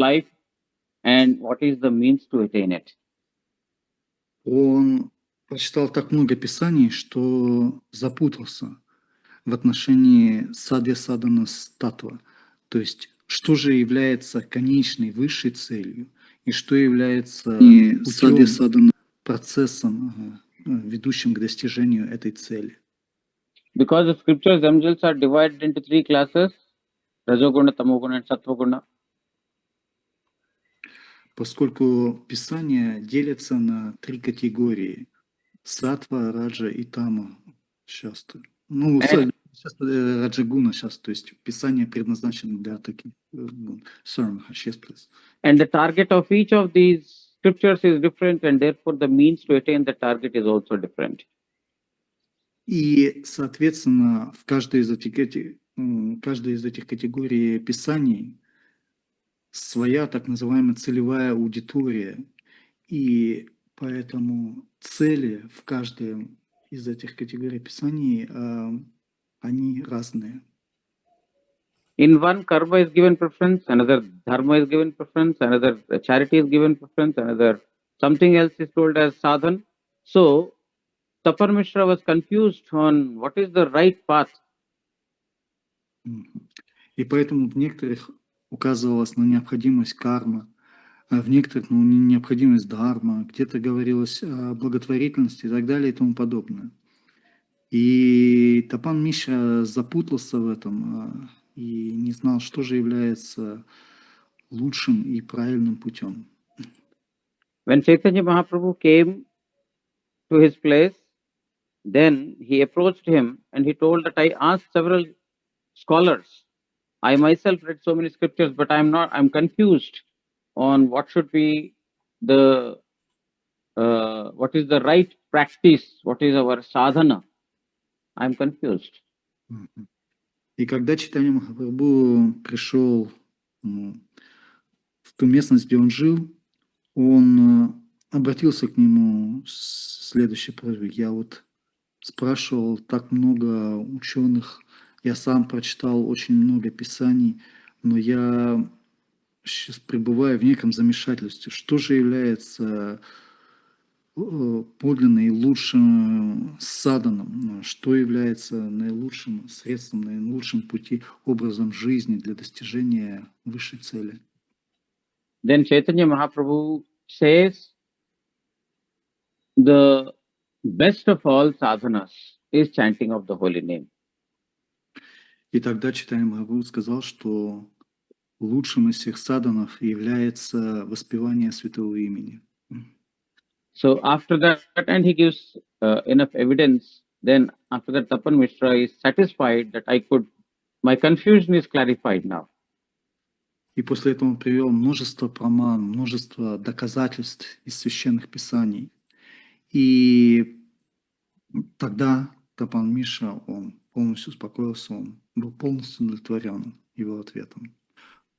life and what is the means to attain it. Он прочитал так много писаний, что запутался в отношении садья садхана таттва. То есть, что же является конечной, высшей целью, и что является садья садхана процессом, ведущим к достижению этой цели. Because the scriptures themselves are divided into three classes, Rajoguna, Tamoguna and Sattva-guna. Поскольку Писания делятся на три категории – сатва, раджа и тама шастры. Ну, раджагуна сейчас, то есть Писание предназначено для таких гун. Sorry, Maharaj, yes, please. And the target of each of these scriptures is different, and therefore the means to attain the target is also different. И, соответственно, в каждой из этих категорий Писаний своя так называемая целевая аудитория, и поэтому цели в каждой из этих категорий Писаний, они разные. In one, karma is given preference, another dharma is given preference, another charity is given preference, another something else is told as sadhan. So, Tapar Mishra was confused on what is the right path. И поэтому в некоторых указывалось на необходимость кармы, а в некоторых необходимость дхарма, где-то говорилось о благотворительности и так далее и тому подобное. И Тапан Мишра запутался в этом и не знал, что же является лучшим и правильным путем. When Chaitanya Mahaprabhu came to his place, then he approached him and he told that I asked several scholars. I myself read so many scriptures, but I'm confused on what should be what is the right practice, what is our sadhana. I'm confused. И когда Чайтанья Махапрабху пришел в ту местность, где он жил, он обратился к нему с следующей просьбой. Я вот спрашивал так много ученых, я сам прочитал очень много писаний, но я сейчас пребываю в неком замешательстве. Что же является подлинным и лучшим саданом, что является наилучшим средством, наилучшим пути, образом жизни для достижения высшей цели? Then Chaitanya Mahaprabhu says the best of all sadhanas is chanting of the holy name. И тогда Чайтанья Махапрабху сказал, что лучшим из всех саданов является воспевание святого имени. So after that, and he gives enough evidence, then after that Tapan Mishra is satisfied that my confusion is clarified now. И после этого он привел множество праман, множество доказательств из священных писаний. И тогда Тапан Мишра, он полностью успокоился, он был полностью удовлетворен его ответом.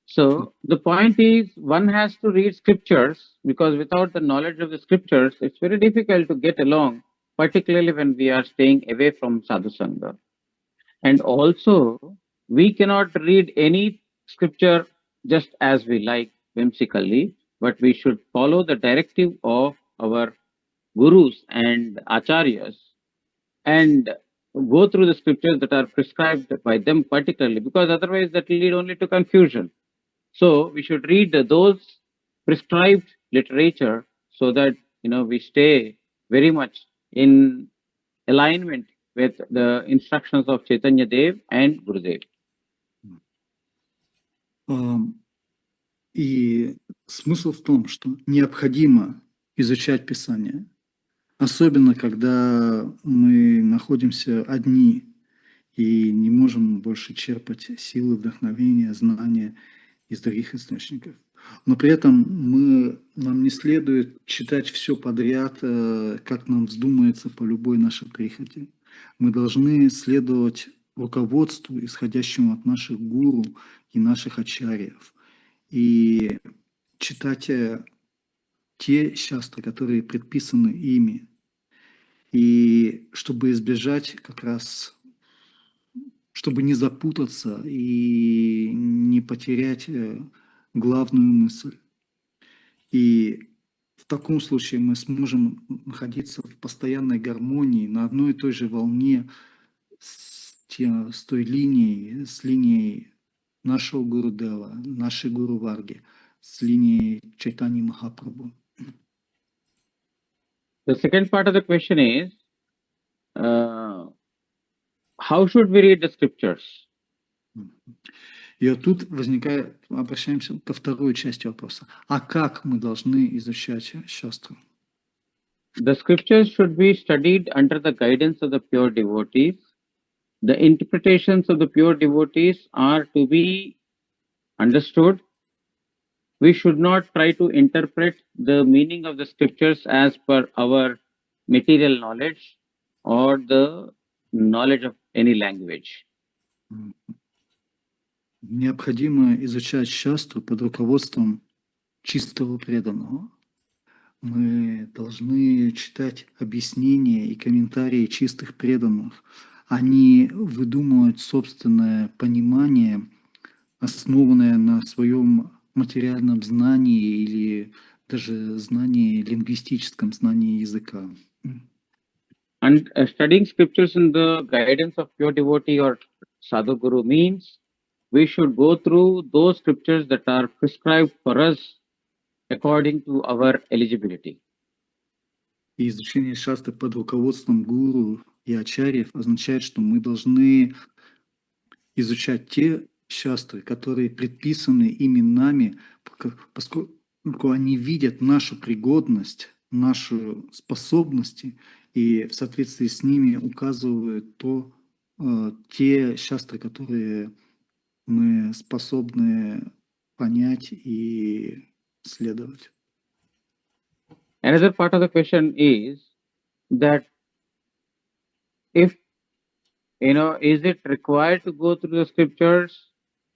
So the point is, one has to read scriptures, because without the knowledge of the scriptures, it's very difficult to get along, particularly when we are staying away from sadhu sangha. And also, we cannot read any scripture just as we like, whimsically, but we should follow the directive of our gurus and acharyas and go through the scriptures that are prescribed by them particularly, because otherwise that will lead only to confusion. So we should read those prescribed literature so that we stay very much in alignment with the instructions of Chaitanya Dev and Gurudev. И смысл в том, что необходимо изучать Писание, особенно когда мы находимся одни и не можем больше черпать силы, вдохновения, знания из других источников. Но при этом нам не следует читать все подряд, как нам вздумается по любой нашей прихоти. Мы должны следовать руководству, исходящему от наших гуру и наших ачарьев, и читать те шастры, которые предписаны ими, и чтобы избежать как раз, чтобы не запутаться и не потерять главную мысль. И в таком случае мы сможем находиться в постоянной гармонии, на одной и той же волне с той линией, с линией нашего Гурудева, нашей Гуру Варги, с линией Чайтани Махапрабху. The second part of the question is, uh, how should we read the scriptures? И вот тут возникает, обращаемся ко второй части вопроса. А как мы должны изучать шастру? The scriptures should be studied under the guidance of the pure devotees. The interpretations of the pure devotees are to be understood. We should not try to interpret the meaning of the scriptures as per our material knowledge or the knowledge of any language. Необходимо изучать шастру под руководством чистого преданного. Мы должны читать объяснения и комментарии чистых преданных. Они выдумывают собственное понимание, основанное на своем материальном знании или даже знании, лингвистическом знании языка. And studying scriptures in the guidance of pure devotee or sadhu guru means we should go through those scriptures that are prescribed for us according to our eligibility. И изучение шастры под руководством гуру и ачарьев означает, что мы должны изучать те шастры, которые предписаны ими нами, поскольку они видят нашу пригодность, наши способности, и в соответствии с ними указывают те шастры, которые мы способны понять и следовать. Another part of the question is that if, is it required to go through the scriptures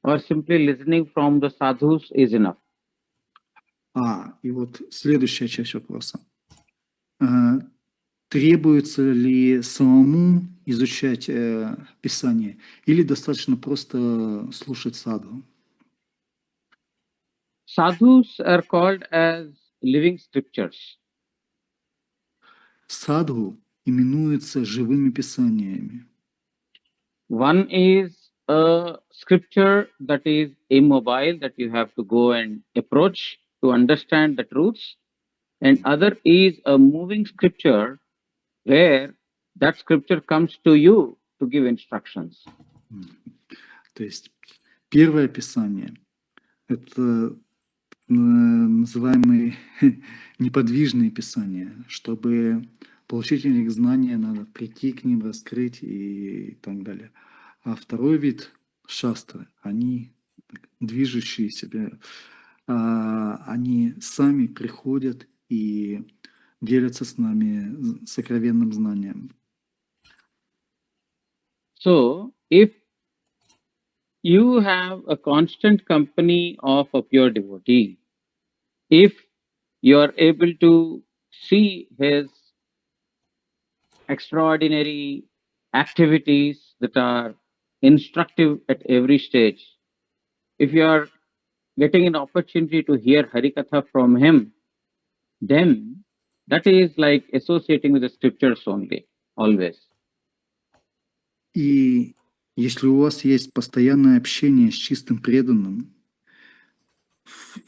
or simply listening from the sadhus is enough? И вот следующая часть вопроса. Требуется ли самому изучать Писание или достаточно просто слушать садху? Sadhus are called as living scriptures. Садху именуются живыми писаниями. One is a scripture that is immobile, that you have to go and approach to understand the truths, and other is a moving scripture where that scripture comes to you to give instructions. То есть первое писание – это называемые неподвижные писания. Чтобы получить их знания, надо прийти к ним, раскрыть и так далее. А второй вид шастры, они движущие себя, они сами приходят и делятся с нами сокровенным знанием. So, if you have a constant company of a pure devotee, if you are able to see his extraordinary activities that are instructive at every stage, if you are getting an opportunity to hear Harikatha from him, then that is like associating with the scriptures only, always. И если у вас есть постоянное общение с чистым преданным,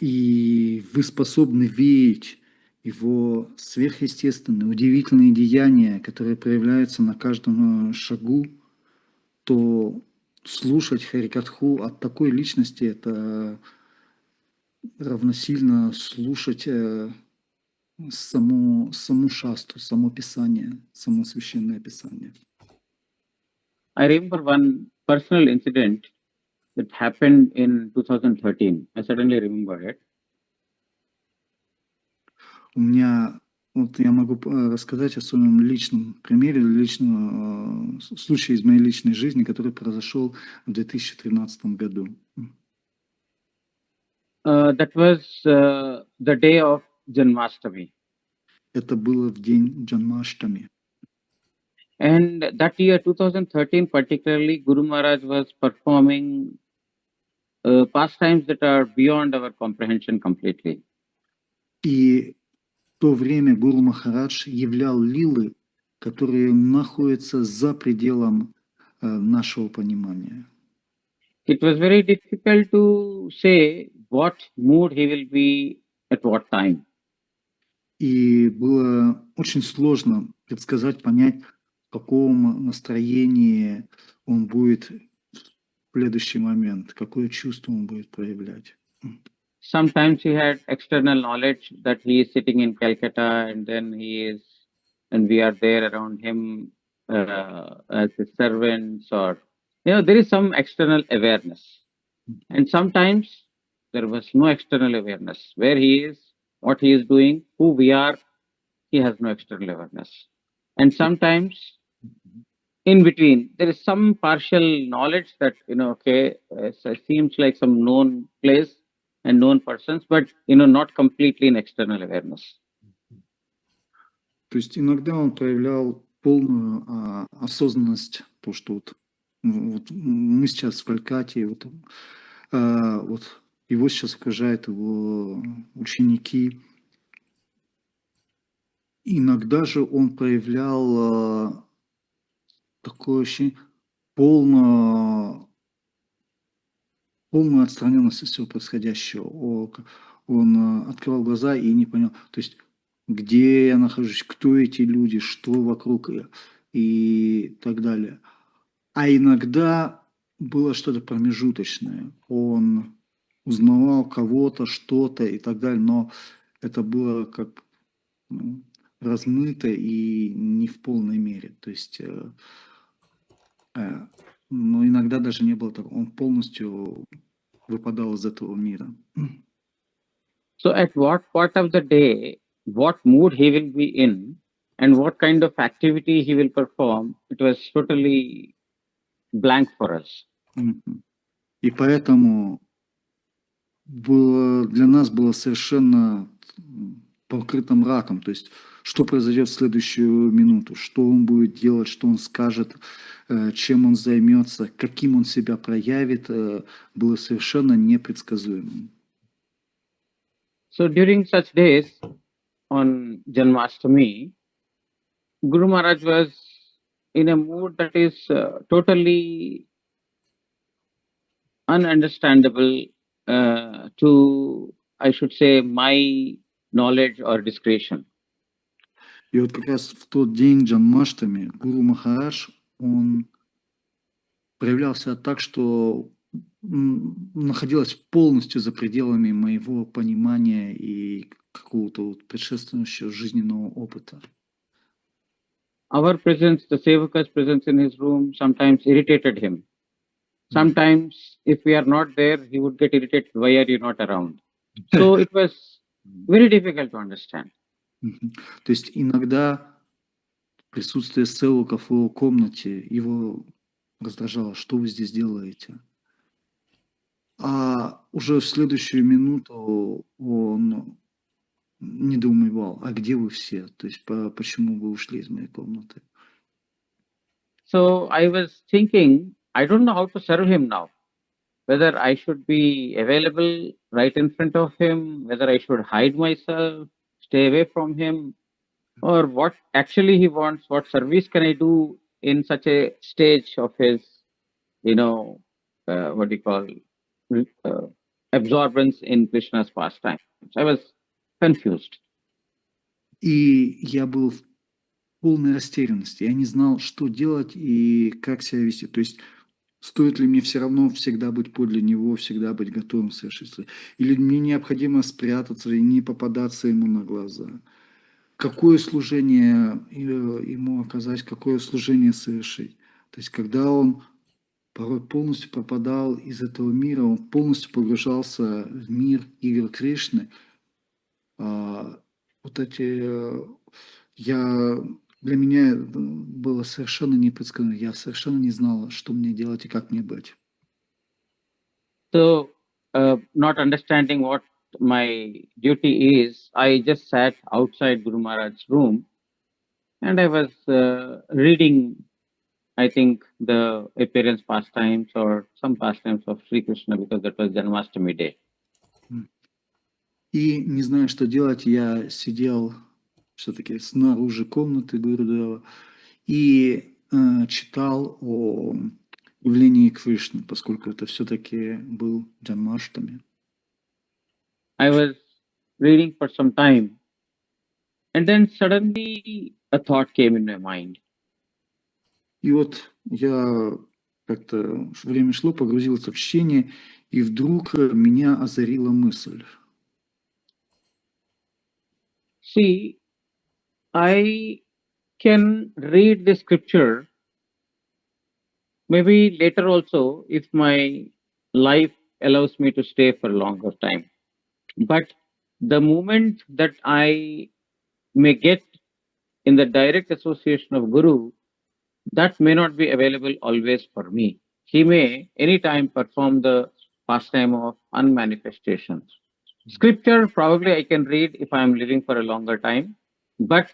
и вы способны видеть его сверхъестественные, удивительные деяния, которые проявляются на каждом шагу, то слушать Харикатху от такой личности – это равносильно слушать саму шастру, само Писание, само Священное Писание. I remember one personal incident that happened in 2013. I suddenly remember it. У меня, вот я могу рассказать о своем личном примере, личном случае из моей личной жизни, который произошел в 2013 году. That was the day of Janmashtami. Это было в день Джанмаштами. And that year, 2013 particularly, Guru Maharaj was performing pastimes that are beyond our comprehension completely. И в то время Гуру Махарадж являл лилы, которые находятся за пределом нашего понимания. It was very difficult to say what mood he will be at what time. И было очень сложно предсказать, понять, в каком настроении он будет в следующий момент, какое чувство он будет проявлять. Sometimes he had external knowledge that he is sitting in Calcutta and then and we are there around him as his servants, or, there is some external awareness. And sometimes there was no external awareness. Where he is, what he is doing, who we are, he has no external awareness. And sometimes in between, there is some partial knowledge that, it seems like some known place and known persons, but, not completely in external awareness. То есть иногда он проявлял полную осознанность, то, что вот мы сейчас в Калькатте, вот его сейчас окружают его ученики. Иногда же он проявлял такое ощущение полную отстраненность от всего происходящего. Он открывал глаза и не понял, то есть где я нахожусь, кто эти люди, что вокруг и так далее. А иногда было что-то промежуточное. Он узнавал кого-то, что-то и так далее, но это было как размыто и не в полной мере. То есть, но иногда даже не было такого. Он полностью выпадал из этого мира. So at what part of the day, what mood he will be in, and what kind of activity he will perform, it was totally blank for us. И поэтому для нас было совершенно покрытым раком. То есть, что произойдет в следующую минуту, что он будет делать, что он скажет, чем он займется, каким он себя проявит, было совершенно непредсказуемым. So during such days, on Janmashtami, Guru Maharaj was in a mood that is totally ununderstandable to, I should say, my knowledge or discretion. И вот как раз в тот день Джанмаштами Гуру Махарадж, он проявлялся так, что находилось полностью за пределами моего понимания и какого-то предшествующего жизненного опыта. Our presence, the Sevaka's presence in his room, sometimes irritated him. Sometimes, if we are not there, he would get irritated, why are you not around? So it was very difficult to understand. То есть иногда присутствие севаков в его комнате его раздражало, что вы здесь делаете. А уже в следующую минуту он недоумевал, а где вы все? То есть почему вы ушли из моей комнаты? So I was thinking, I don't know how to serve him now. Whether I should be available right in front of him, whether I should hide myself, stay away from him, or what actually he wants, what service can I do in such a stage of his, absorbance in Krishna's pastimes. I was confused. И я был в полной растерянности. Я не знал, что делать и как себя вести. То есть, стоит ли мне все равно всегда быть подле него, всегда быть готовым совершить свои? Или мне необходимо спрятаться и не попадаться ему на глаза? Какое служение ему оказать, какое служение совершить? То есть, когда он порой полностью пропадал из этого мира, он полностью погружался в мир игр Кришны, для меня было совершенно непредсказуемо. Я совершенно не знала, что мне делать и как мне быть. So, not understanding what my duty is, I just sat outside Guru Maharaj's room and I was reading I think the appearance pastimes or some pastimes of Sri Krishna because that was Janmashtami day. И не зная, что делать, я сидел все-таки снаружи комнаты Гурудева и читал о явлении Кришны, поскольку это все-таки был Джанмаштами. I was reading for some time, and then suddenly a thought came in my mind. И вот я как-то время шло, погрузился в чтение, и вдруг меня озарила мысль. See, I can read the scripture maybe later also if my life allows me to stay for a longer time. But the moment that I may get in the direct association of Guru, that may not be available always for me. He may anytime perform the pastime of unmanifestation. Scripture probably I can read if I am living for a longer time, but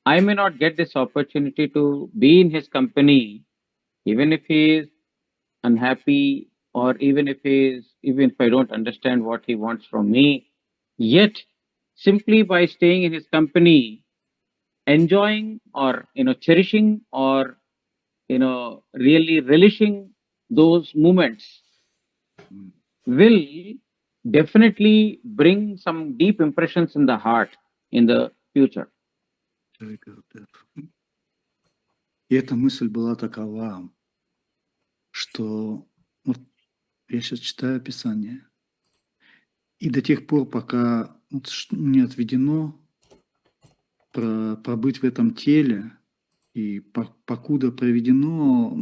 I may not get this opportunity to be in his company, even if he is unhappy, or even if I don't understand what he wants from me. Yet, simply by staying in his company, enjoying or cherishing or really relishing those moments will definitely bring some deep impressions in the heart in the future. И эта мысль была такова, что вот я сейчас читаю Писание, и до тех пор, пока вот мне отведено пробыть в этом теле, и покуда проведено,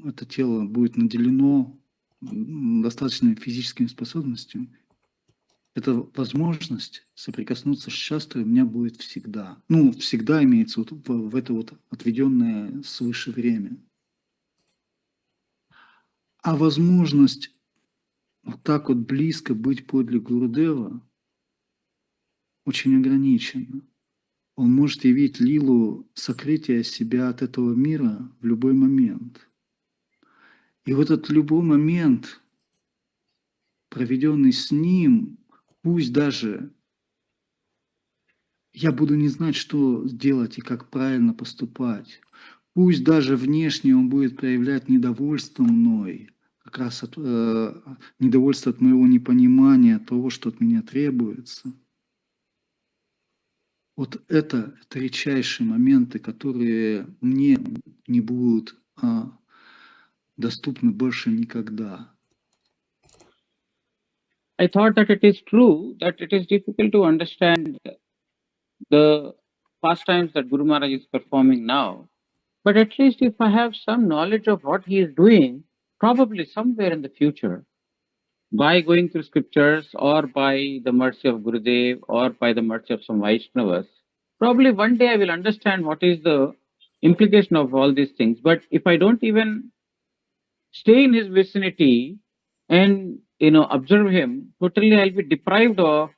это тело будет наделено достаточными физическими способностями, эта возможность соприкоснуться с шастрой у меня будет всегда. Всегда имеется вот в это вот отведенное свыше время. А возможность вот так вот близко быть подле Гурудева очень ограничена. Он может явить лилу сокрытия себя от этого мира в любой момент. И в этот любой момент, проведенный с ним, пусть даже я буду не знать, что делать и как правильно поступать, пусть даже внешне он будет проявлять недовольство мной, как раз недовольство от моего непонимания того, что от меня требуется. Вот это редчайшие моменты, которые мне не будут доступны больше никогда. I thought that it is true that it is difficult to understand the pastimes that Guru Maharaj is performing now. But at least if I have some knowledge of what he is doing, probably somewhere in the future, by going through scriptures or by the mercy of Gurudev or by the mercy of some Vaishnavas, probably one day I will understand what is the implication of all these things. But if I don't even stay in his vicinity and observe him, totally I'll be deprived of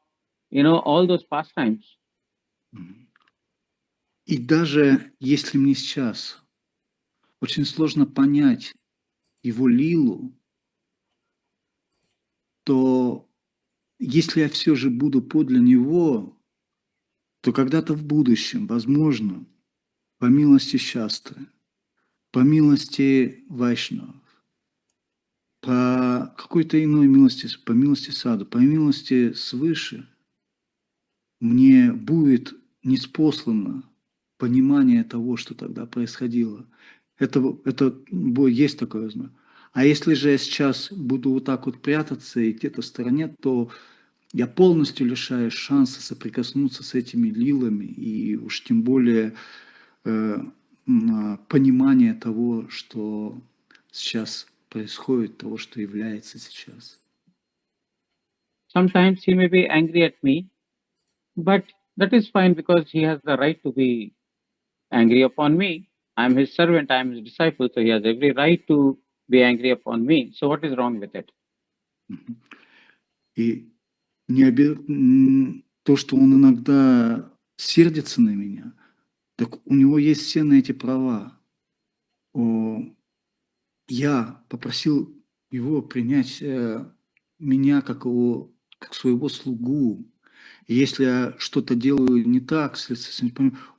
all those pastimes. И даже если мне сейчас очень сложно понять его лилу, то если я все же буду подле него, то когда-то в будущем, возможно, по милости Шастры, по милости Вайшнавов, по какой-то иной милости, по милости саду, по милости свыше, мне будет ниспослано понимание того, что тогда происходило. Это есть такое возможно. А если же я сейчас буду вот так вот прятаться и где-то в стороне, то я полностью лишаюсь шанса соприкоснуться с этими лилами и уж тем более понимания того, что сейчас происходит, того, что является сейчас. Sometimes he may be angry at me, but that is fine because he has the right to be angry upon me. I am his servant, I am his disciple, so he has every right to be angry upon me. So what is wrong with it? И то, что он иногда сердится на меня, так у него есть все на эти права. я попросил его принять меня как своего слугу. И если я что-то делаю не так,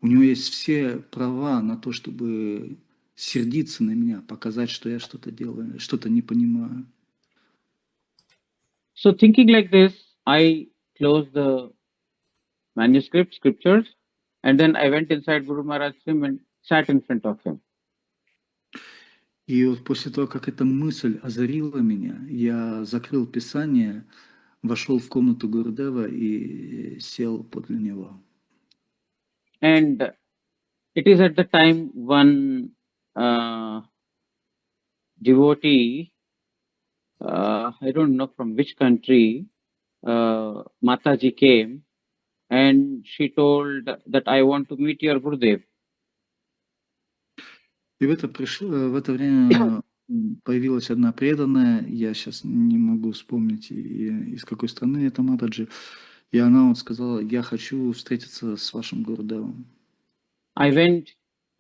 у него есть все права на то, чтобы сердиться на меня, показать, что я что-то делаю, что-то не понимаю. So thinking like this, I closed the manuscript, scriptures, and then I went inside Guru Maharaj's room and sat in front of him. И вот после того, как эта мысль озарила меня, я закрыл Писание, вошел в комнату Гурудева и сел подле него. And it is at the time one uh, devotee, I don't know from which country, Mataji came and she told that I want to meet your Gurudev. И в это время появилась одна преданная, я сейчас не могу вспомнить, из какой страны это Матаджи, и она вот сказала: я хочу встретиться с вашим Гурудевом. I went,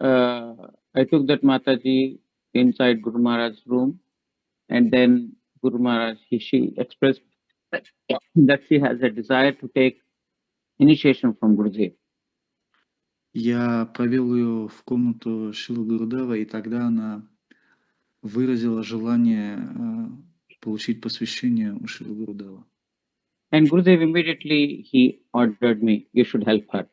I took that Mataji inside Guru Maharaj's room, and then Guru Maharaj, she expressed that she has a desire to take initiation from Gurudev. Я провел ее в комнату Шрила Гурудева, и тогда она выразила желание получить посвящение у Шрила Гурудева. And Gurudev immediately he ordered me, you should help her.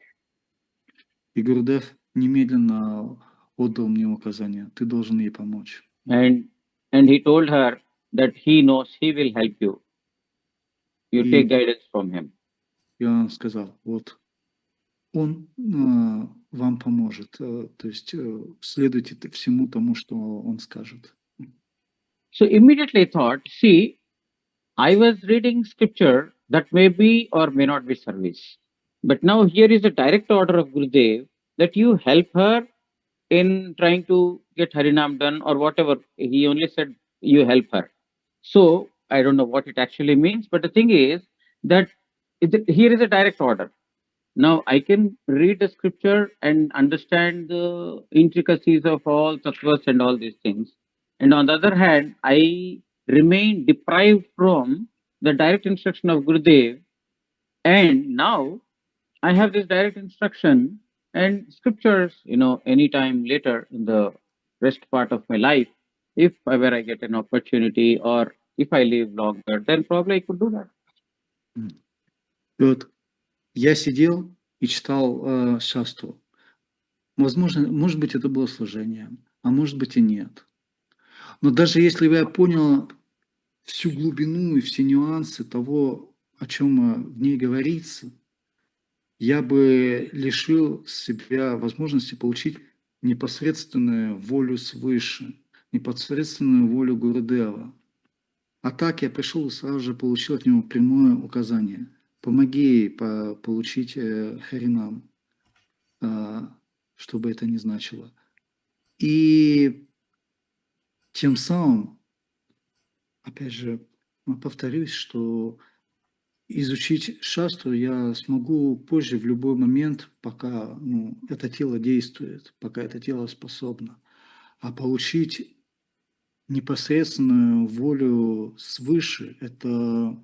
И Гурудев немедленно отдал мне указание: ты должен ей помочь. And he told her that he knows he will help you. You И, take guidance from him. и он сказал: вот он вам поможет, то есть следуйте всему тому, что он скажет. So immediately I thought, see, I was reading scripture that may be or may not be service. But now here is a direct order of Gurudev that you help her in trying to get Harinam done or whatever. He only said you help her. So I don't know what it actually means, but the thing is that here is a direct order. Now I can read the scripture and understand the intricacies of all tattvas and all these things. And on the other hand, I remain deprived from the direct instruction of Gurudev. And now I have this direct instruction and scriptures, anytime later in the rest part of my life, if ever I get an opportunity or if I live longer, then probably I could do that. И вот я сидел и читал шастру. Возможно, может быть, это было служение, а может быть и нет. Но даже если бы я понял всю глубину и все нюансы того, о чем в ней говорится, я бы лишил себя возможности получить непосредственную волю свыше, непосредственную волю Гурудева. А так я пришел и сразу же получил от него прямое указание: помоги ей получить Харинам, что бы это ни значило. И тем самым, опять же, повторюсь, что изучить шастру я смогу позже, в любой момент, пока это тело действует, пока это тело способно. А получить непосредственную волю свыше – это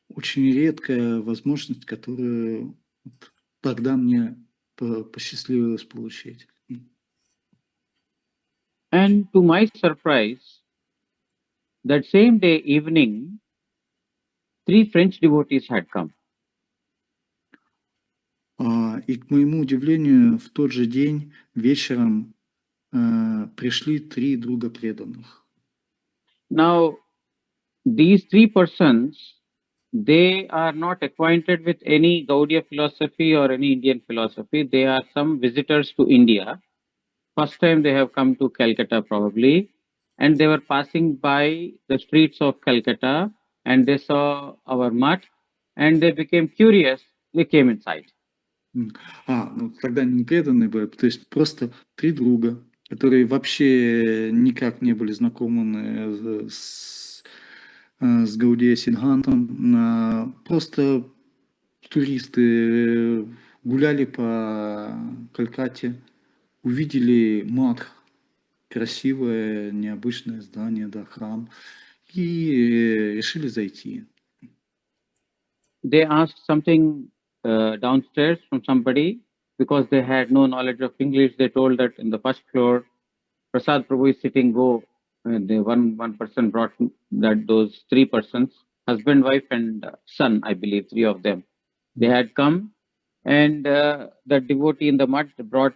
очень редкая возможность, которую тогда мне посчастливилось получить. And to my surprise, that same day evening, 3 French devotees had come. И к моему удивлению, в тот же день вечером пришли 3 друга преданных. Now, these 3 persons, they are not acquainted with any Gaudiya philosophy or any Indian philosophy. They are some visitors to India. First time they have come to Calcutta probably, and they were passing by the streets of Calcutta and they saw our mutt and they became curious. They came inside. Тогда они не преданные были, то есть просто 3 друга, которые вообще никак не были знакомы с Гаудия Сиддхантом, просто туристы гуляли по Калькатте, увидели матх, красивое, необычное здание, да, храм, и решили зайти. They asked something downstairs from somebody because they had no knowledge of English. They told that in the first floor, Prasad Prabhu is sitting. Go. The one person brought that those three persons, husband, wife, and son, I believe, three of them. They had come, and the devotee in the mud brought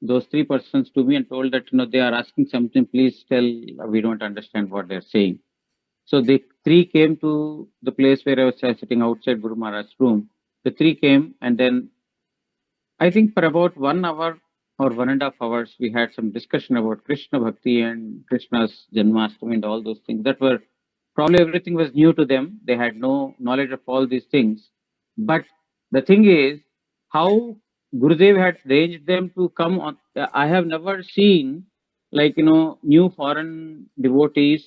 those three persons to me and told that they are asking something. Please tell. We don't understand what they're saying. So the three came to the place where I was sitting outside Guru Maharaj's room. The three came, and then I think for about 1 hour or 1.5 hours, we had some discussion about Krishna Bhakti and Krishna's Janmashtami and all those things. That were probably everything was new to them. They had no knowledge of all these things. But the thing is, how Gurudev had arranged them to come on. I have never seen like new foreign devotees.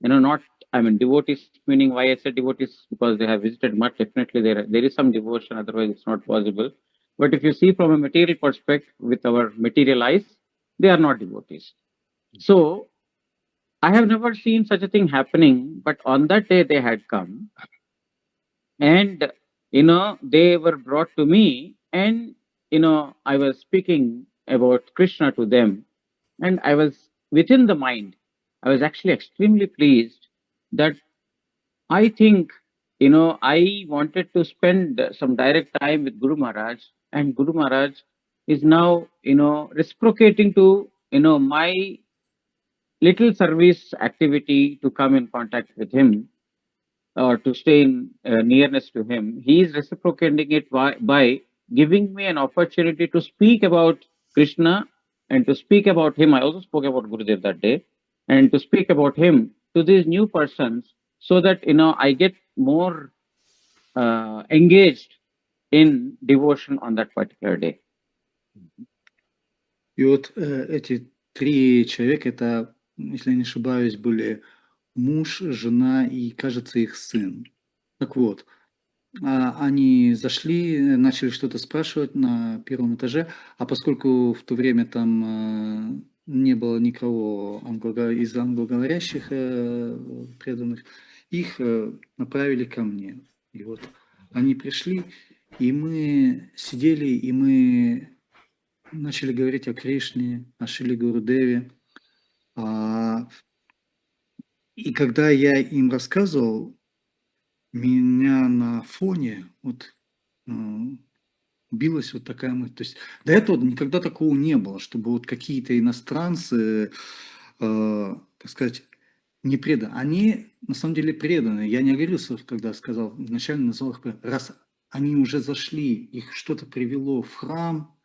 Not I mean devotees meaning why I said devotees because they have visited much. Definitely there is some devotion. Otherwise, it's not possible. But if you see from a material perspective with our material eyes, they are not devotees. So I have never seen such a thing happening, but on that day they had come and they were brought to me and I was speaking about Krishna to them and I was within the mind. I was actually extremely pleased that I think, I wanted to spend some direct time with Guru Maharaj, and Guru Maharaj is now, reciprocating to, my little service activity to come in contact with him or to stay in nearness to him. He is reciprocating it by giving me an opportunity to speak about Krishna and to speak about him. I also spoke about Gurudev that day and to speak about him to these new persons so that, I get more engaged in devotion on that particular day. И вот эти три человека, это, если я не ошибаюсь, были муж, жена и, кажется, их сын. Так вот, они зашли, начали что-то спрашивать на первом этаже, а поскольку в то время там не было никого из англоговорящих преданных, их направили ко мне. И вот они пришли, и мы сидели, и мы начали говорить о Кришне, о Шриле Гурудеве. И когда я им рассказывал, меня на фоне вот билась вот такая мысль. То есть до этого никогда такого не было, чтобы вот какие-то иностранцы, так сказать, не преданы. Они на самом деле преданы. Я не оговорился, когда сказал, вначале назвал их, раз они уже зашли, их что-то привело в храм,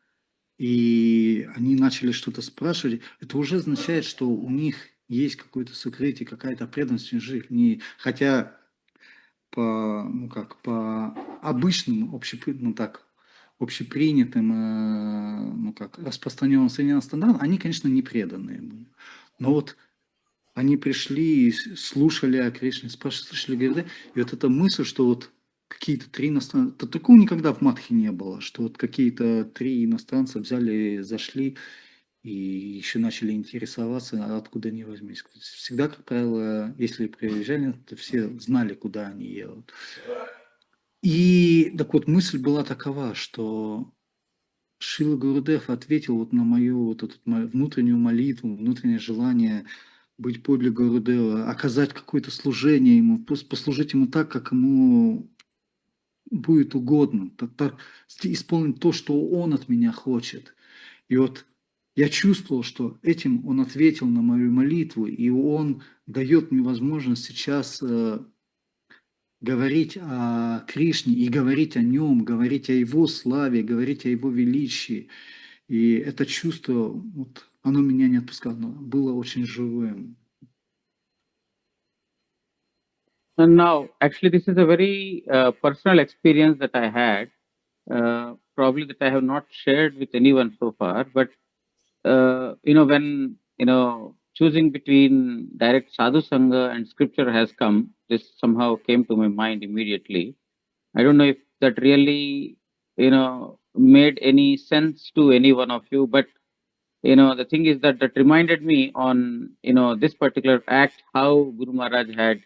и они начали что-то спрашивать, это уже означает, что у них есть какое-то сукрити, какая-то преданность в жизни. Хотя по обычным, общепринятым, распространенным современным стандартам, они, конечно, не преданные были. Но вот они пришли, слушали о Кришне, слушали Гурудева, и вот эта мысль, что вот какие-то три иностранца, такого никогда в Мадхе не было, что вот какие-то три иностранца взяли, зашли и еще начали интересоваться, откуда они возьмись. Всегда, как правило, если приезжали, то все знали, куда они едут. И так вот мысль была такова, что Шрила Гурудев ответил вот на мою вот эту мою внутреннюю молитву, внутреннее желание быть подле Гурудева, оказать какое-то служение ему, послужить ему так, как ему будет угодно, исполнить то, что он от меня хочет. И вот я чувствовал, что этим он ответил на мою молитву, и он дает мне возможность сейчас говорить о Кришне и говорить о нем, говорить о его славе, говорить о его величии. И это чувство, вот, оно меня не отпускало, было очень живым. And now, actually, this is a very personal experience that I had, probably that I have not shared with anyone so far. But when choosing between direct sadhu sangha and scripture has come, this somehow came to my mind immediately. I don't know if that really made any sense to any one of you, but the thing is that reminded me on, this particular act, how Guru Maharaj had,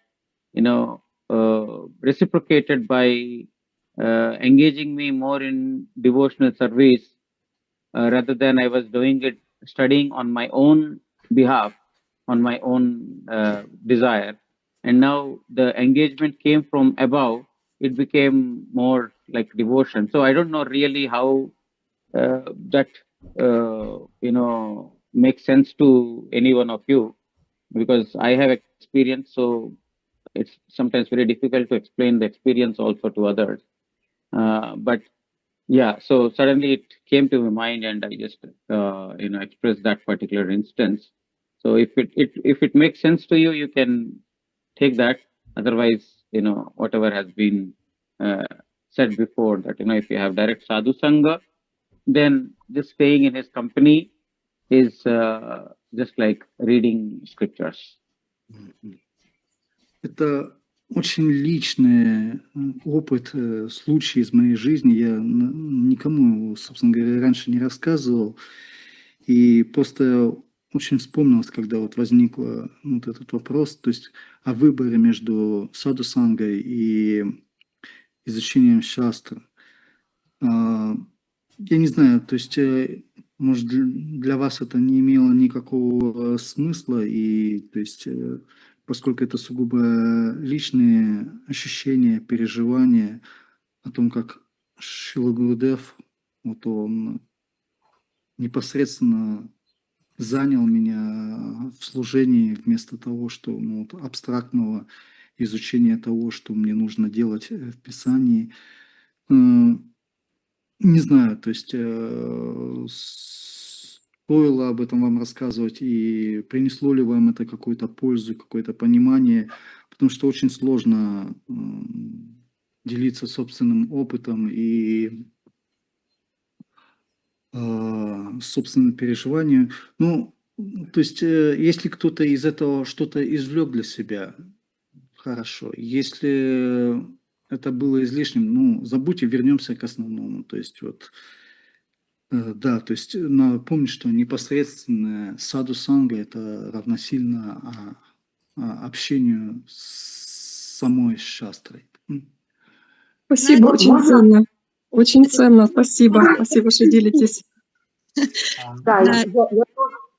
reciprocated by engaging me more in devotional service, rather than I was doing it, studying on my own behalf, on my own desire. And now the engagement came from above. It became more like devotion. So I don't know really how that makes sense to any one of you, because I have experience. So it's sometimes very difficult to explain the experience also to others. But yeah, so suddenly it came to my mind, and I just expressed that particular instance. So if it makes sense to you, you can take that. Otherwise, whatever has been uh, said before, that if you have direct sadhu sangha, then just staying in his company is just like reading scriptures. Это очень личный опыт, случай из моей жизни. Я никому его, собственно говоря, раньше не рассказывал. И просто очень вспомнилось, когда вот возник вот этот вопрос, то есть о выборе между саду-сангой и изучением шастра. Я не знаю, то есть, может, для вас это не имело никакого смысла, и, то есть, поскольку это сугубо личные ощущения, переживания о том, как Шрила Гурудев, вот он непосредственно занял меня в служении вместо того, что вот, абстрактного изучения того, что мне нужно делать в Писании. Не знаю, то есть стоило об этом вам рассказывать и принесло ли вам это какую-то пользу, какое-то понимание, потому что очень сложно делиться собственным опытом и собственным переживанием. Ну, то есть если кто-то из этого что-то извлек для себя, хорошо. Если это было излишним, ну, забудьте, вернемся к основному. То есть вот да, то есть надо помнить, что непосредственно саду-санга это равносильно общению с самой шастрой. Спасибо, очень ценно. Очень ценно, спасибо. Спасибо, что делитесь. Да, я тоже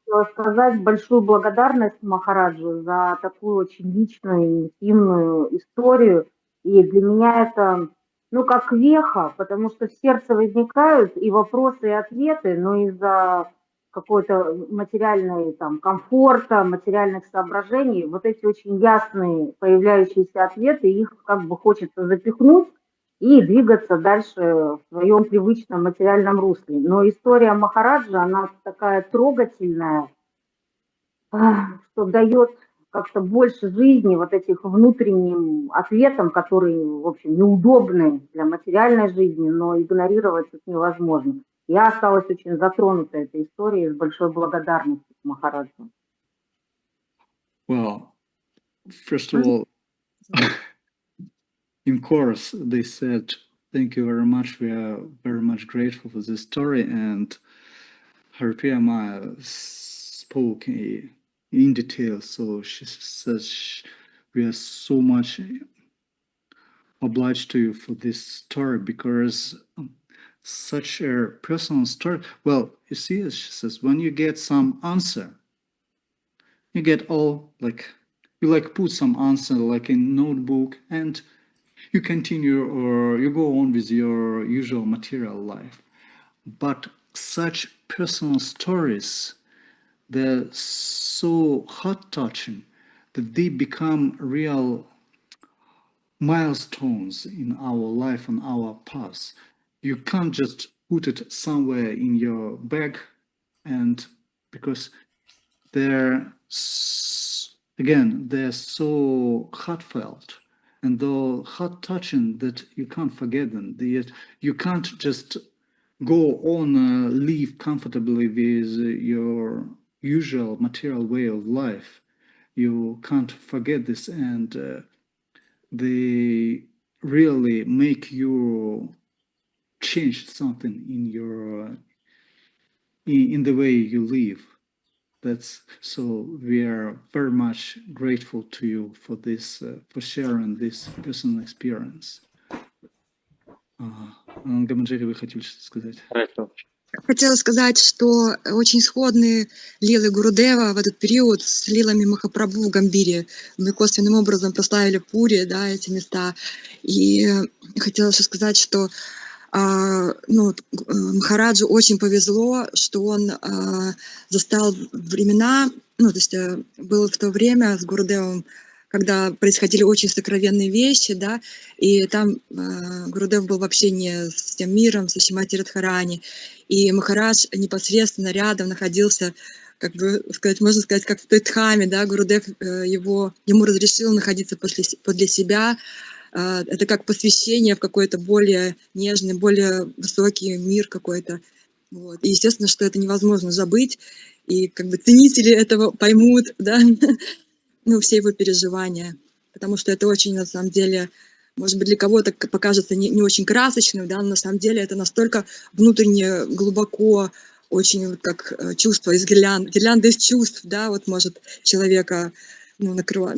хотела сказать большую благодарность Махараджу за такую очень личную, интимную историю. И для меня это, как веха, потому что в сердце возникают и вопросы, и ответы, но из-за какой-то материальной комфорта, материальных соображений, вот эти очень ясные появляющиеся ответы, их как бы хочется запихнуть и двигаться дальше в своем привычном материальном русле. Но история Махараджа, она такая трогательная, что дает как-то больше жизни вот этих внутренним ответам, которые, в общем, неудобны для материальной жизни, но игнорировать их невозможно. Я осталась очень затронута этой историей с большой благодарностью к Махараджу. Well, first of all, in chorus, they said, thank you very much. We are very much grateful for this story. And Haripriya Maya spoke in detail. So she says, we are so much obliged to you for this story because such a personal story. Well, you see, as she says, when you get some answer, you get all you put some answer like in notebook and you continue or you go on with your usual material life. But such personal stories, they're so heart-touching that they become real milestones in our life and our path. You can't just put it somewhere in your bag, and because they're so heartfelt and though heart-touching that you can't forget them. You can't just go on live comfortably with your usual material way of life. You can't forget this, and they really make you change something in your in the way you live. That's so we are very much grateful to you for this, for sharing this personal experience. Гамаджери, вы хотели что-то сказать? Хорошо. Хотела сказать, что очень сходны лилы Гурудева в этот период с лилами Махапрабху в Гамбире. Мы косвенным образом прославили Пури, да, эти места. И хотела еще сказать, что Махараджу очень повезло, что он застал времена, то есть было в то время с Гурудевом, когда происходили очень сокровенные вещи, да, и там Гурудев был в общении с тем миром, со Шримати Радхарани, и Махарадж непосредственно рядом находился, как бы сказать, можно сказать, как в той дхаме, да, Гурудев ему разрешил находиться подле себя. Это как посвящение в какой-то более нежный, более высокий мир какой-то. Вот. И естественно, что это невозможно забыть, и как бы ценители этого поймут, да, все его переживания, потому что это очень, на самом деле, может быть, для кого-то покажется не очень красочным, да, но на самом деле это настолько внутренне глубоко, очень вот как чувство из гирлянда из чувств, да, вот может человека, накрывать,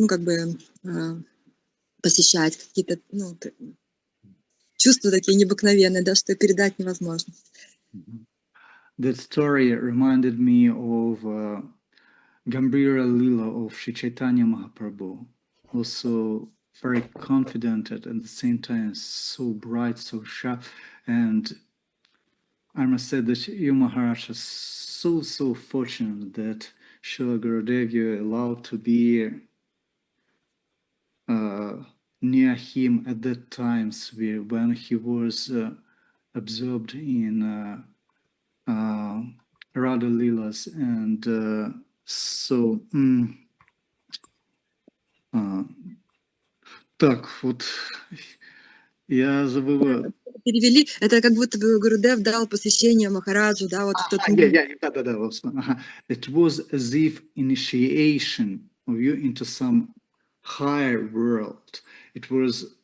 посещать какие-то, чувства такие необыкновенные, да, что передать невозможно. That story reminded me of Gambhira Lila of Sri Chaitanya Mahaprabhu, also very confident and at the same time so bright, so sharp. And I must say that you, Maharaj, are so fortunate that Srila Gurudev you allowed to be near him at that times when he was absorbed in Radha Lilas. And так, вот я забываю. Перевели, это как будто бы Гурудев дал посвящение Махараджу, да, вот в тот момент. Да. It was as if initiation of you into some higher world. It was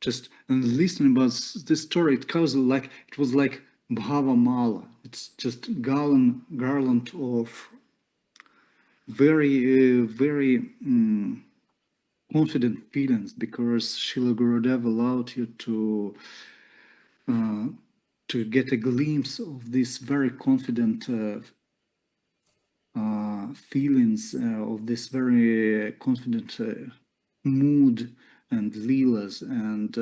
just, and listening about this story, it was like Bhava Mala. It's just garland of very confident feelings, because Srila Gurudev allowed you to get a glimpse of this very confident feelings, of this very confident mood and leelas, and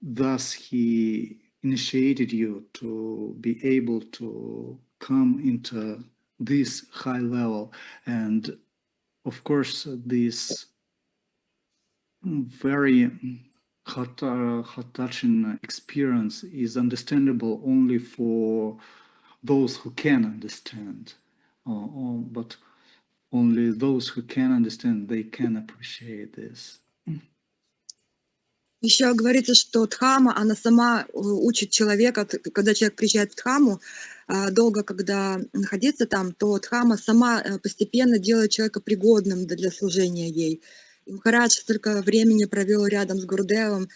thus he initiated you to be able to come into this high level. And of course, this very heart-touching experience is understandable only for those who can understand, but only those who can understand, they can appreciate this. Еще говорится, что Дхама, она сама учит человека, когда человек приезжает в Дхаму, долго когда находиться там, то Дхама сама постепенно делает человека пригодным для служения ей. И Махарадж столько времени провел рядом с Гурудевом,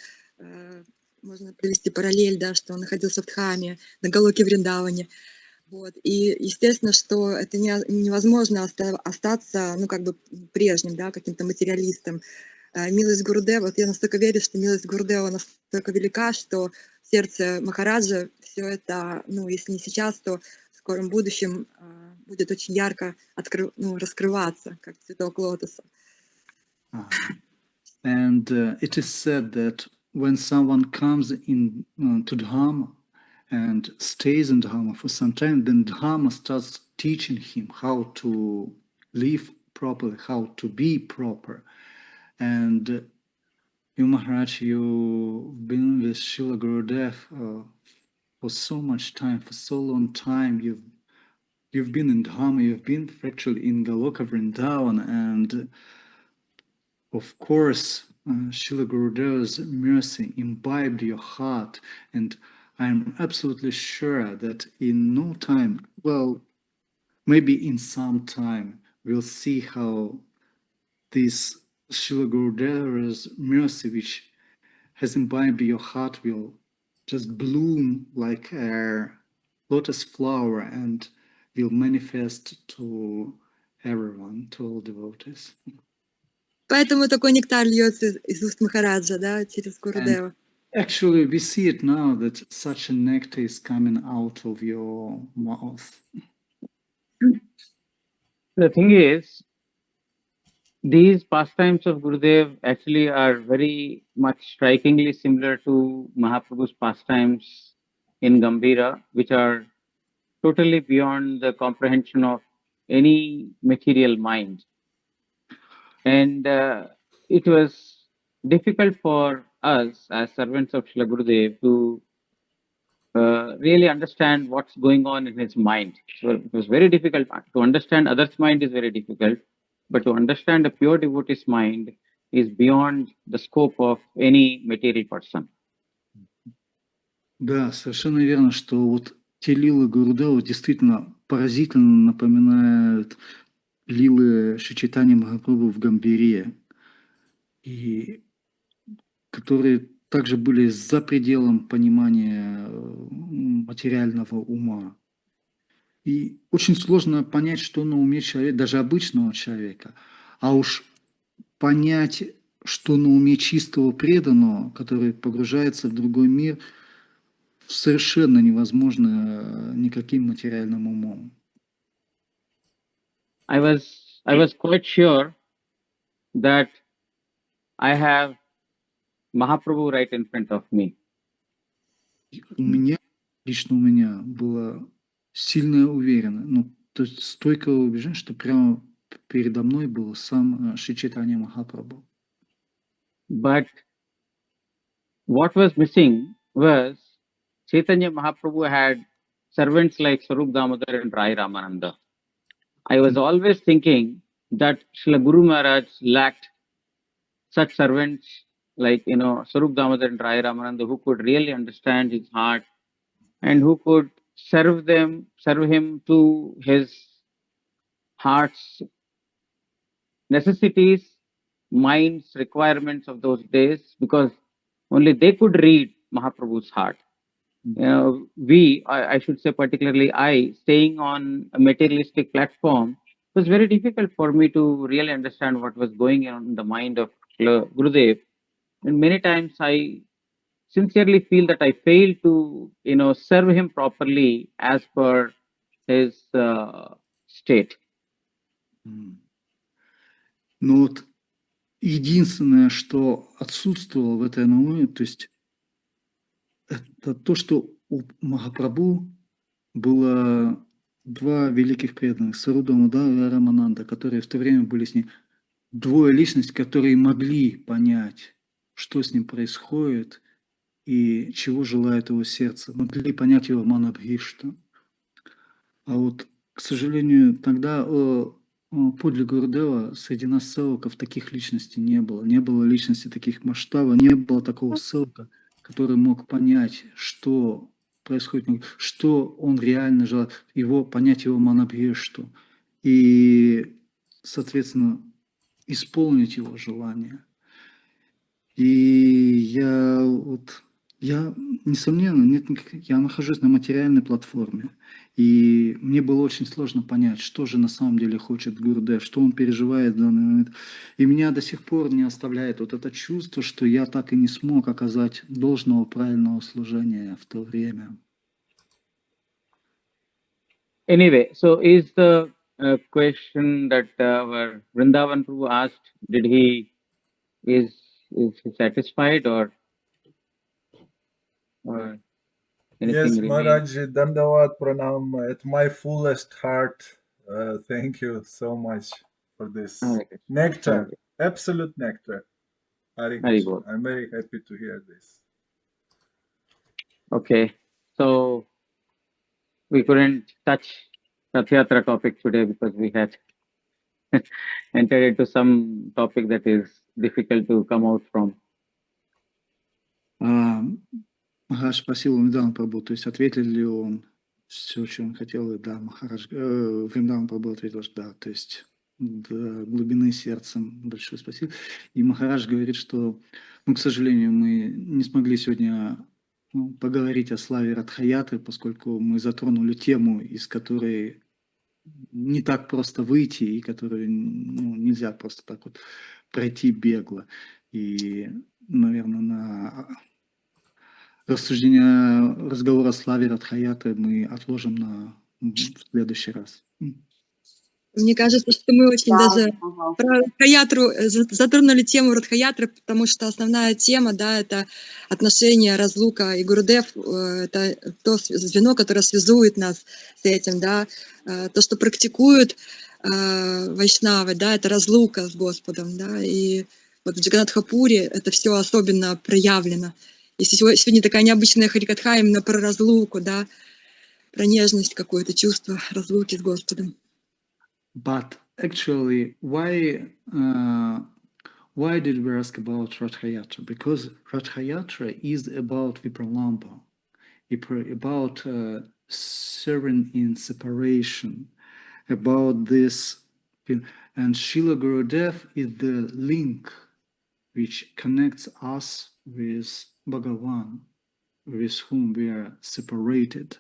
можно привести параллель, да, что он находился в Дхаме, на Галоке Вриндаване. Вот. И естественно, что это невозможно остаться, прежним, да, каким-то материалистом. Милость Гурудева, вот я настолько верю, что милость Гурудева настолько велика, что в сердце Махараджа все это, если не сейчас, то в скором будущем будет очень ярко раскрываться, как цветок лотоса. And it is said that when someone comes in to Dhamma and stays in Dhamma for some time, then Dhamma starts teaching him how to live properly, how to be proper. And you, Maharaj, you've been with Srila Gurudev for so much time, for so long time. You've been in Dhamma, you've been actually in Galoka Vrindavan, and of course, Srila Gurudev's mercy imbibed your heart, and I'm absolutely sure that in no time, well, maybe in some time, we'll see how this Srila Gurudev's mercy, which has imbibed your heart, will just bloom like a lotus flower and will manifest to everyone, to all devotees. Поэтому такой нектар льется из уст Махараджа, да, через Гурудева. Actually, we see it now that such a nectar is coming out of your mouth. The thing is, these pastimes of Gurudev actually are very much strikingly similar to Mahaprabhu's pastimes in Gambhira, which are totally beyond the comprehension of any material mind. And it was difficult for us as servants of Srila Gurudev to really understand what's going on in his mind. So it was very difficult. To understand others' mind is very difficult, but to understand a pure devotee's mind is beyond the scope of any material person. Да, совершенно верно, что вот те лилы Гурудева действительно поразительно напоминают лилы Шри Чайтаньи Махапрабху в Гамбире, и которые также были за пределом понимания материального ума. И очень сложно понять, что на уме человека, даже обычного человека, а уж понять, что на уме чистого преданного, который погружается в другой мир, совершенно невозможно никаким материальным умом. I was quite sure that I have Mahaprabhu right in front of me. Лично у меня была сильная уверенность, ну, то есть стойкое убеждение, что прямо передо мной был сам Шри Чайтанья Махапрабху. But what was missing was Chaitanya Mahaprabhu had servants like Swarup Damodar and Rai Ramananda. I was always thinking that Srila Guru Maharaj lacked such servants like, Swarup Damodar and Rai Ramananda who could really understand his heart and who could serve him to his heart's necessities, mind's requirements of those days, because only they could read Mahaprabhu's heart. I should say particularly I, staying on a materialistic platform, it was very difficult for me to really understand what was going on in the mind of Gurudev. And many times I sincerely feel that I failed to, serve him properly as per his state. Но вот единственное, что отсутствовало в этой науке, то есть это то, что у Махапрабху было два великих преданных, Сару Дамодар и Рамананда, которые в то время были с ним, двое личностей, которые могли понять, что с ним происходит и чего желает его сердце, могли понять его манабхишту. А вот, к сожалению, тогда подле Гурудева среди нас селоков таких личностей не было. Не было личности таких масштабов, не было такого селка, который мог понять, что происходит, что он реально желает, понять его манабхишту и, соответственно, исполнить его желание. И я, несомненно, я нахожусь на материальной платформе, и мне было очень сложно понять, что же на самом деле хочет Гурудев, что он переживает в данный момент. И меня до сих пор не оставляет вот это чувство, что я так и не смог оказать должного правильного служения в то время. Anyway, so is the question that our Vrindavan Prabhu asked, is he satisfied or anything Yes, remains? Maharaj, Dandavat Pranam, at my fullest heart, thank you so much for this nectar, absolute nectar. Hare Krishna. I'm very happy to hear this. Okay, so we couldn't touch Rathyatra topic today because we had entered into some topic that is difficult to come out from. Махарадж спросил Вриндаван Прабху, то есть ответил ли он все, что он хотел, и да, Вриндаван Прабху ответил, что да, то есть до глубины сердца большое спасибо. И Махарадж говорит, что, к сожалению, мы не смогли сегодня поговорить о славе Радхаятры, поскольку мы затронули тему, из которой не так просто выйти, и которую нельзя просто так вот пройти бегло. И, наверное, на рассуждение, разговор о славе Радхаятры мы отложим в следующий раз. Мне кажется, что мы очень даже про Радхаятру затронули тему Радхаятры, потому что основная тема, да, это отношения, разлука, и Гурудев — это то звено, которое связует нас с этим, да, то, что практикуют вайшнавы, да, это разлука с Господом, да, и вот в Джаганнатхапуре это все особенно проявлено. И сегодня такая необычная харикатха именно про разлуку, да, про нежность, какое-то чувство разлуки с Господом. But actually, why did we ask about Radhayatra? Because Radhayatra is about Vipralambha, about serving in separation, about this, and Srila Gurudev is the link which connects us with Bhagavan, with whom we are separated.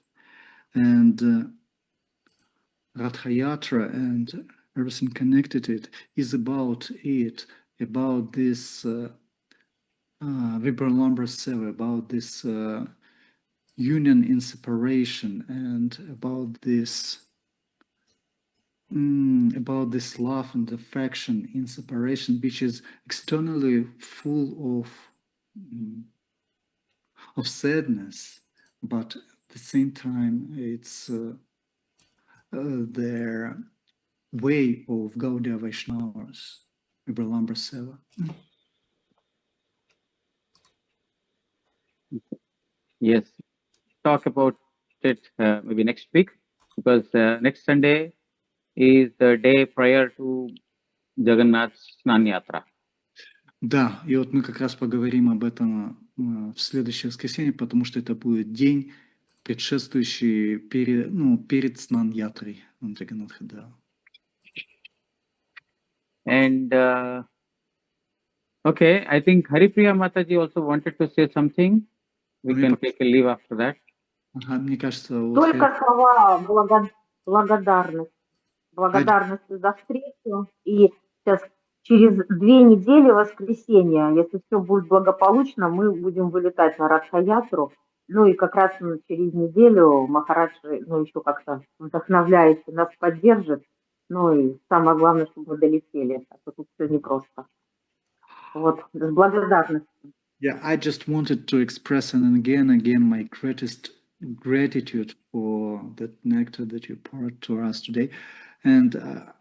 And Radhayatra and everything connected to it is about this Vipralambha Seva, about this union in separation, and about this love and affection in separation, which is externally full of sadness, but at the same time it's their way of Gaudiya Vaishnavas, Vipralambha Seva. Yes, talk about it maybe next week, because next Sunday is the day prior to Jagannath Snan Yatra. Да, и вот мы как раз поговорим об этом в следующее воскресенье, потому что это будет день, предшествующий перед Снан Ятрой Джаганнатха, да. And okay, I think Haripriya Mataji also wanted to say something. We can take a leave after that. Мне кажется, только слова благодарности за встречу. И сейчас через 2 недели, воскресенье, если все будет благополучно, мы будем вылетать на Радхаятру. Ну и как раз через неделю Махарадж, еще как-то вдохновляюще нас поддержит. Ну и самое главное, чтобы мы долетели. А то тут все непросто. Вот, с благодарностью. Yeah, I just wanted to express again my greatest gratitude for that nectar that you poured to us today. And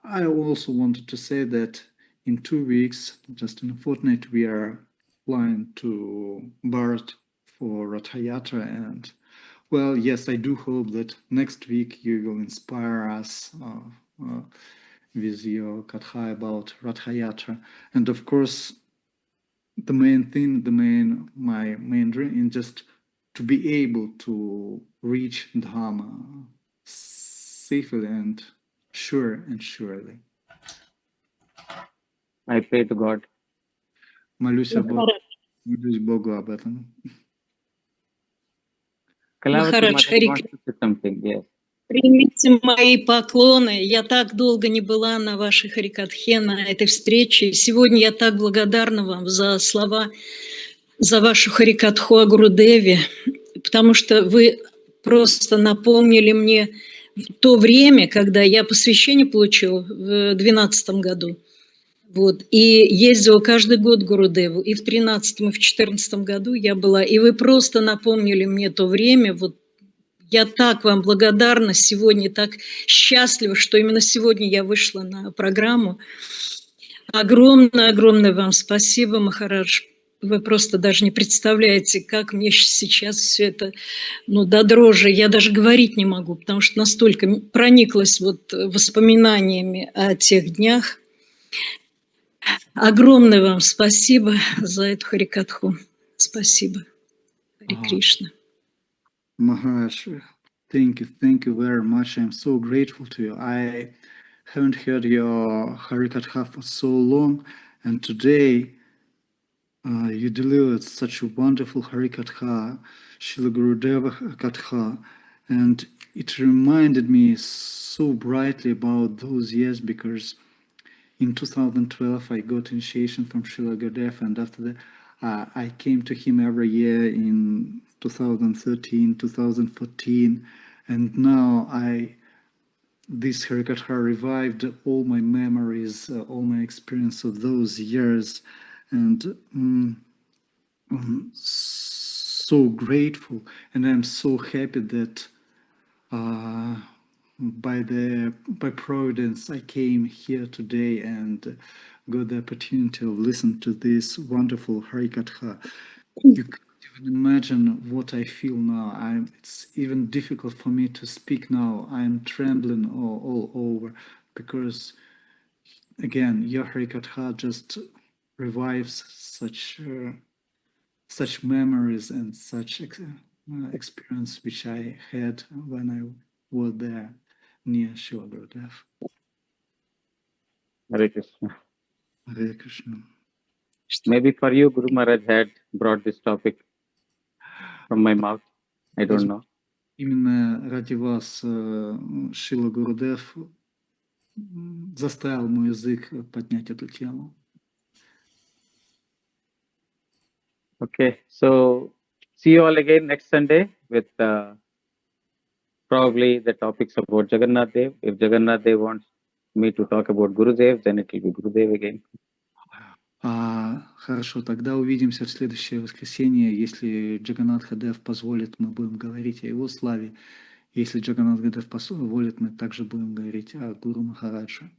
I also wanted to say that in 2 weeks, just in a fortnight, we are flying to Bharat for Radhayatra. And well, yes, I do hope that next week you will inspire us with your katha about Radhayatra. And of course, the main thing, my main dream is just to be able to reach Dhamma safely and surely. I pray to God. Молюсь Богу об этом. Махарадж, something, yes. Примите мои поклоны. Я так долго не была на вашей харикатхе, на этой встрече. Сегодня я так благодарна вам за слова, за вашу харикатху о Гурудеве, потому что вы просто напомнили мне то время, когда я посвящение получила в 2012 году. Вот, и ездила каждый год к Гурудеву. И в 2013 и в 2014 году я была. И вы просто напомнили мне то время. Вот, я так вам благодарна сегодня, так счастлива, что именно сегодня я вышла на программу. Огромное вам спасибо, Махарадж. Вы просто даже не представляете, как мне сейчас все это, до дрожи. Я даже говорить не могу, потому что настолько прониклась вот воспоминаниями о тех днях. Огромное вам спасибо за эту харикатху. Спасибо. Харе Кришна. Maharaj, thank you very much. I'm so grateful to you. I haven't heard your Harikatha for so long, and today You delivered such a wonderful Harikatha, Srila Gurudeva Katha, and it reminded me so brightly about those years because in 2012 I got initiation from Srila Gurudev, and after that I came to him every year in 2013, 2014, and now this Harikatha revived all my memories, all my experience of those years, and I'm so grateful, and I'm so happy that by providence I came here today and got the opportunity of listening to this wonderful Harikatha. You can't even imagine what I feel now. It's even difficult for me to speak now. I'm trembling all over because, again, your Harikatha just revives such memories and such experience which I had when I was there near Srila Gurudev. Hare Krishna. Hare Krishna. Maybe for you, Guru Maharaj had brought this topic from my mouth. I don't know. Именно ради вас Шрила Гурудев заставил мой язык поднять эту тему. Okay, so see you all again next Sunday with probably the topics about Jagannath Dev. If Jagannath Dev wants me to talk about Gurudev, then it will be Gurudev again. Хорошо, тогда увидимся в следующее воскресенье. Если Джаганнат Хадев позволит, мы будем говорить о его славе. Если Джаганнат Хадев позволит, мы также будем говорить о Гуру Махараджа.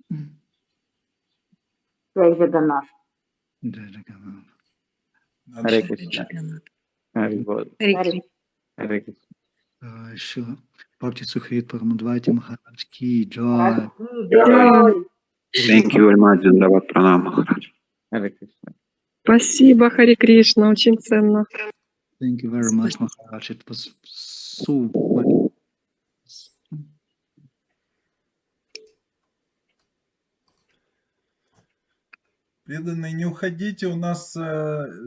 Джай Джаганнат. Джай Джаганнат. Харе Кришна. Харе Кришна. Харе Кришна. Еще Бхакти Сухрид Парамадвайти Махарадж ки джай. Thank you very much, Dandavat Pranam, Maharaj. Харе Кришна. Спасибо, Харе Кришна, очень ценно. Thank you very much, Maharaj. It was so much. Преданные, не уходите, у нас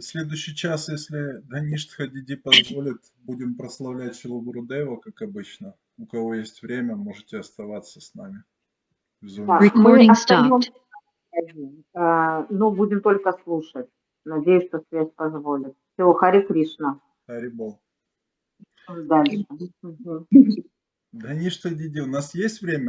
следующий час, если Гаништха Диди позволит, будем прославлять Шрилу Гурудева, как обычно. У кого есть время, можете оставаться с нами. Мы остаемся, но будем только слушать. Надеюсь, что связь позволит. Все, Харе Кришна. Хари Бол. Дальше. Гаништха Диди, у нас есть время?